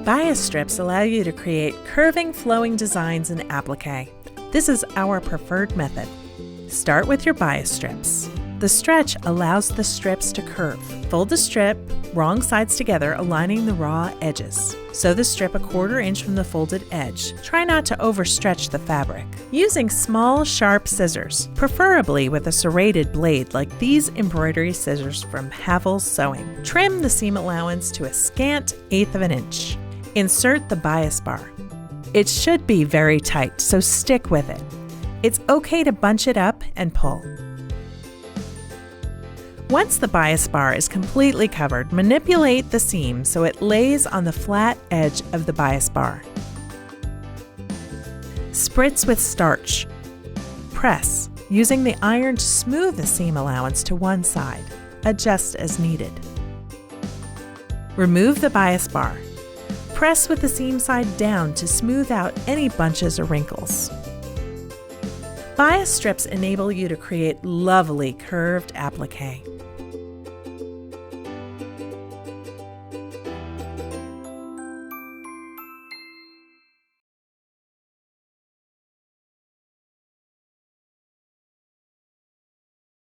Bias strips allow you to create curving, flowing designs in appliqué. This is our preferred method. Start with your bias strips. The stretch allows the strips to curve. Fold the strip, wrong sides together, aligning the raw edges. Sew the strip a 1/4 inch from the folded edge. Try not to overstretch the fabric. Using small, sharp scissors, preferably with a serrated blade like these embroidery scissors from Havel's Sewing, trim the seam allowance to a scant 1/8 of an inch. Insert the bias bar. It should be very tight, so stick with it. It's okay to bunch it up and pull. Once the bias bar is completely covered, manipulate the seam so it lays on the flat edge of the bias bar. Spritz with starch. Press, using the iron to smooth the seam allowance to one side. Adjust as needed. Remove the bias bar. Press with the seam side down to smooth out any bunches or wrinkles. Bias strips enable you to create lovely curved appliqué.